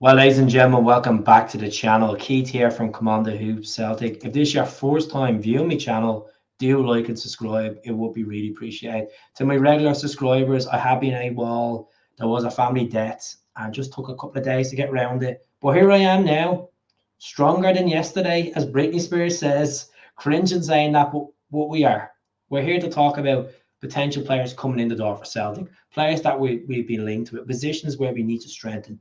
Well, ladies and gentlemen, welcome back to the channel. Keith here from Commander Hoops Celtic. If this is your first time viewing my channel, do like and subscribe. It would be really appreciated. To my regular subscribers, I have been there was a family death and just took a couple of days to get around it. But here I am now, stronger than yesterday, as Britney Spears says, cringing saying that, but what we are. We're here to talk about potential players coming in the door for Celtic, players that we've been linked with, positions where we need to strengthen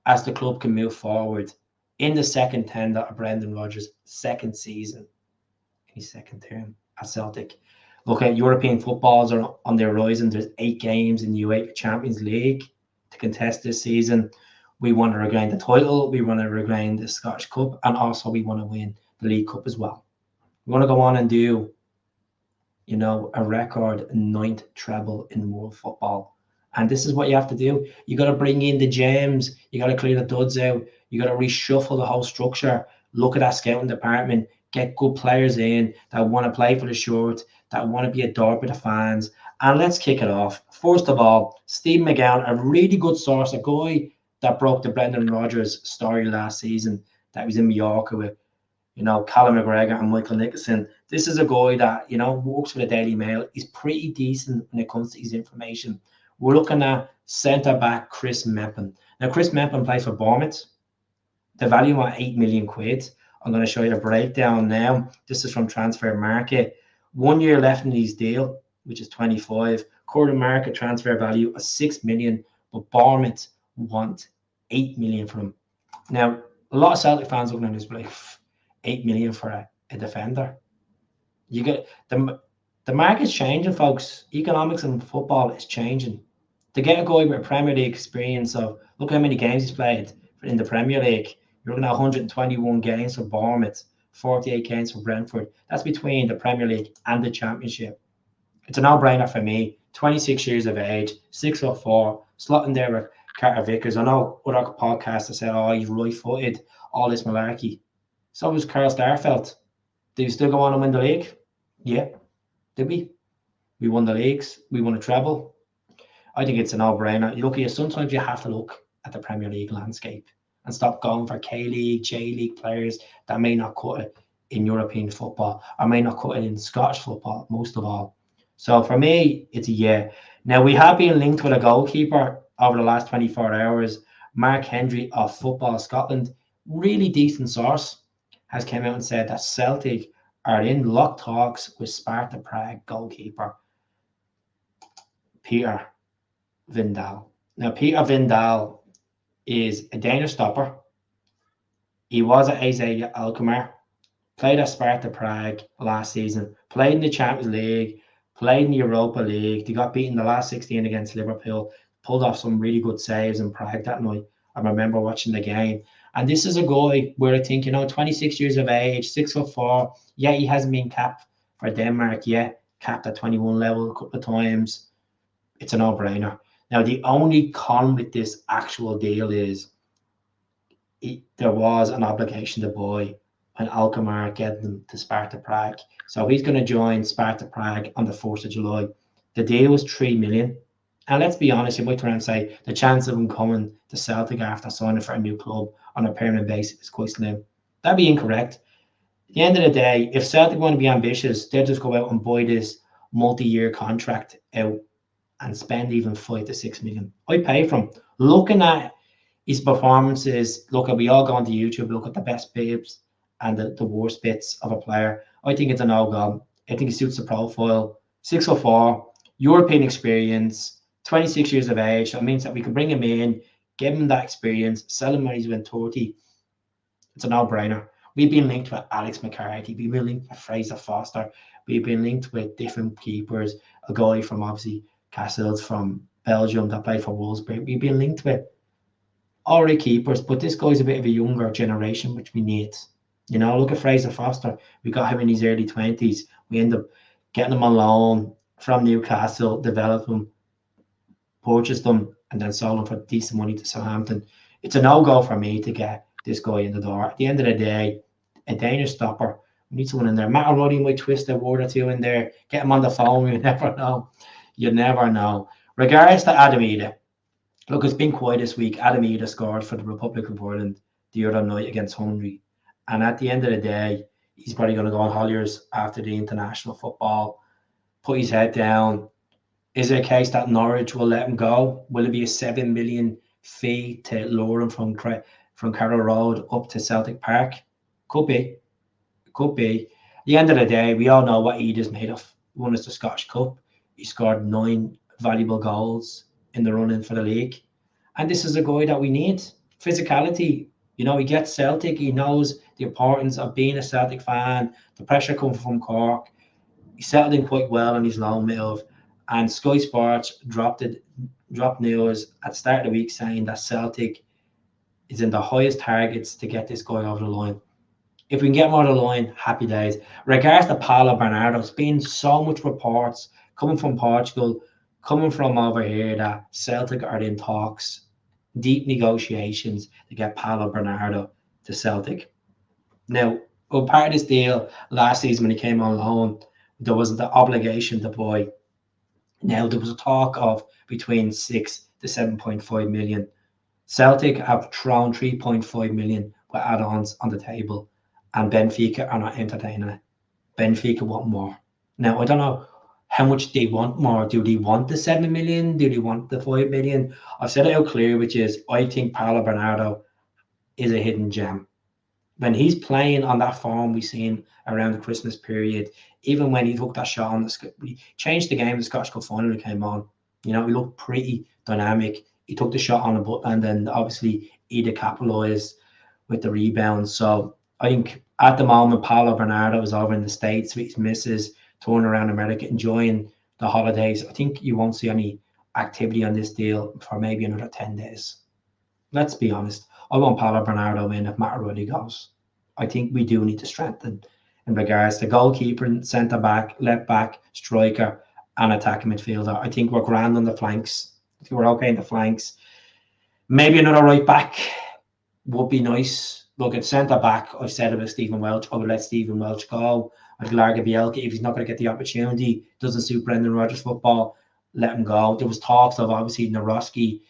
as the club can move forward in the second tender of Brendan Rodgers' second season in his second term at Celtic. Look at European footballs are on the horizon. There's 8 games in the UEFA Champions League to contest this season. We want to regain the title. We want to regain the Scottish Cup, and also we want to win the League Cup as well. We want to go on and do, a record 9th treble in world football. And this is what you have to do. You got to bring in the gems. You got to clear the duds out. You got to reshuffle the whole structure. Look at that scouting department. Get good players in that want to play for the shirt, that want to be adored by the fans. And let's kick it off. First of all, Steve McGowan, a really good source, a guy that broke the Brendan Rodgers story last season that was in Mallorca with, Callum McGregor and Michael Nicholson. This is a guy that, works for the Daily Mail. He's pretty decent when it comes to his information. We're looking at centre-back Chris Mepham. Now, Chris Mepham plays for Bournemouth. The value at 8 million quid. I'm going to show you the breakdown now. This is from Transfer Market. 1 year left in his deal, which is 25. Current market transfer value of 6 million, but Bournemouth want 8 million for him. Now, a lot of Celtic fans looking at this like 8 million for a defender. You get the market's changing, folks. Economics in football is changing. To get a guy with a Premier League experience of, look how many games he's played in the Premier League. You're looking at 121 games for Bournemouth, 48 games for Brentford. That's between the Premier League and the Championship. It's a no-brainer for me. 26 years of age, 6'4", slotting there with Carter Vickers. I know other podcasts that say, oh, he's right-footed, all this malarkey. So was Carl Starfelt. Do you still go on and win the league? Yeah. Did we? We won the leagues. We won a treble. I think it's a no-brainer. Look, sometimes you have to look at the Premier League landscape and stop going for K-League, J-League players that may not cut it in European football or may not cut it in Scottish football, most of all. So for me, it's a yeah. Now, we have been linked with a goalkeeper over the last 24 hours. Mark Hendry of Football Scotland, really decent source, has come out and said that Celtic are in lock talks with SPARTA Prague goalkeeper Peter Vindahl. Now, Peter Vindahl is a Danish stopper. He was at AZ Alkmaar, played at Sparta Prague last season, played in the Champions League, played in the Europa League. They got beaten the last 16 against Liverpool, pulled off some really good saves in Prague that night. I remember watching the game. And this is a guy where I think, 26 years of age, 6'4". Yeah, he hasn't been capped for Denmark yet, capped at 21 level a couple of times. It's a no-brainer. Now, the only con with this actual deal is there was an obligation to buy when Alkmaar get them to Sparta Prague. So he's going to join Sparta Prague on the 4th of July. The deal was 3 million. And let's be honest, you might try and say the chance of him coming to Celtic after signing for a new club on a permanent basis is quite slim. That'd be incorrect. At the end of the day, if Celtic want to be ambitious, they'll just go out and buy this multi-year contract out and spend even 5 to 6 million. I pay for him. Looking at his performances, we all go onto YouTube, look at the best bits and the worst bits of a player. I think it's a no-go. I think he suits the profile. 6'4", European experience, 26 years of age. So it means that we can bring him in, give him that experience, sell him when he's been 30. It's a no-brainer. We've been linked with Alex McCarthy. We've been linked with Fraser Foster. We've been linked with different keepers. A guy from, obviously, Castles from Belgium that played for Wolfsburg. We've been linked with all the keepers, but this guy's a bit of a younger generation, which we need. Look at Fraser Foster. We got him in his early 20s. We end up getting him on loan from Newcastle, developed him, purchased them, and then sold them for decent money to Southampton. It's a no-go for me to get this guy in the door. At the end of the day, a Danish stopper, we need someone in there. Matt O'Reilly might twist a word or two in there, get him on the phone. You never know. You never know. Regards to Adam Idah, Look, it's been quiet this week. Idah scored for the Republic of Ireland the other night against Hungary. And at the end of the day, he's probably going to go on holidays after the international football, put his head down. Is it a case that Norwich will let him go? Will it be a 7 million fee to lure him from Carroll Road up to Celtic Park? Could be. Could be. At the end of the day, we all know what Idah's made of. He won us the Scottish Cup. He scored 9 valuable goals in the run-in for the league. And this is a guy that we need. Physicality. You know, he gets Celtic. He knows the importance of being a Celtic fan. The pressure comes from Cork. He settled in quite well on his loan move. And Sky Sports dropped news at the start of the week saying that Celtic is in the highest targets to get this guy over the line. If we can get him over the line, happy days. Regards to Paulo Bernardo, there's been so much reports coming from Portugal, coming from over here, that Celtic are in talks, deep negotiations to get Paulo Bernardo to Celtic. Now, part of this deal last season when he came on loan, there was the obligation to buy. Now, there was a talk of between 6 to 7.5 million. Celtic have thrown 3.5 million with add-ons on the table, and Benfica are not entertaining it. Benfica want more. Now, I don't know how much they want more. Do they want the 7 million? Do they want the 5 million? I've said it out clear, which is I think Paulo Bernardo is a hidden gem. When he's playing on that form we've seen around the Christmas period, even when he took that shot on he changed the game, the Scottish Cup final he came on. You know, he looked pretty dynamic. He took the shot on the button, and then obviously Idah capitalised with the rebound. So I think at the moment, Paulo Bernardo is over in the States with his missus, touring around America, enjoying the holidays. I think you won't see any activity on this deal for maybe another 10 days. Let's be honest. I want Paulo Bernardo in if matter where he goes. I think we do need to strengthen in regards to goalkeeper, centre back, left back, striker, and attacking midfielder. I think we're grand on the flanks. I think we're okay in the flanks. Maybe another right back would be nice. Look, at centre back, I've said about Stephen Welch. I would let Stephen Welch go. I'd Larga Bielka, if he's not going to get the opportunity, doesn't suit Brendan Rodgers' football, let him go. There was talks of obviously Nawrocki,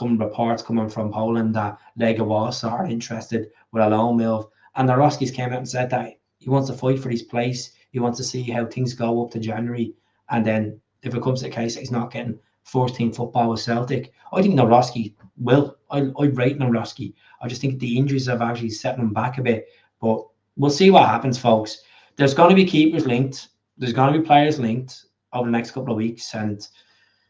reports coming from Poland that Lega Warsaw are interested with a loan move. And Nawrocki's came out and said that he wants to fight for his place. He wants to see how things go up to January. And then if it comes to the case that he's not getting first team football with Celtic, I think Nawrocki will. I rate Nawrocki. I just think the injuries have actually set him back a bit. But we'll see what happens, folks. There's going to be keepers linked. There's going to be players linked over the next couple of weeks. And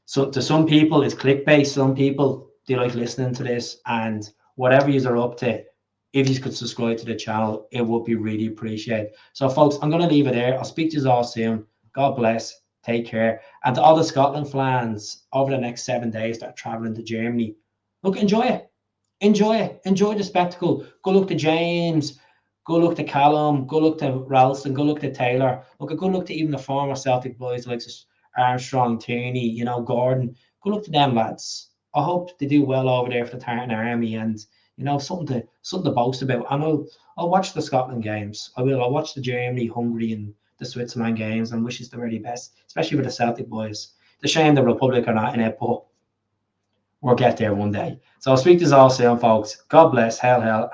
so to some people, it's clickbait. Some people, they like listening to this. And whatever you are up to, if you could subscribe to the channel, it would be really appreciated. So, folks, I'm going to leave it there. I'll speak to you all soon. God bless. Take care. And to all the Scotland fans over the next 7 days that are traveling to Germany, look, enjoy it. Enjoy it. Enjoy the spectacle. Go look to James. Go look to Callum. Go look to Ralston. Go look to Taylor. Look, go look to even the former Celtic boys like Armstrong, Tierney, you know, Gordon. Go look to them lads. I hope they do well over there for the Tartan Army, and you know, something to boast about. And I'll watch the Scotland games. I will. I'll watch the Germany, Hungary, and the Switzerland games, and wish us the very best, especially with the Celtic boys. It's a shame the Republic are not in it, but we'll get there one day. So I'll speak to you all soon, folks. God bless. Hail, hail.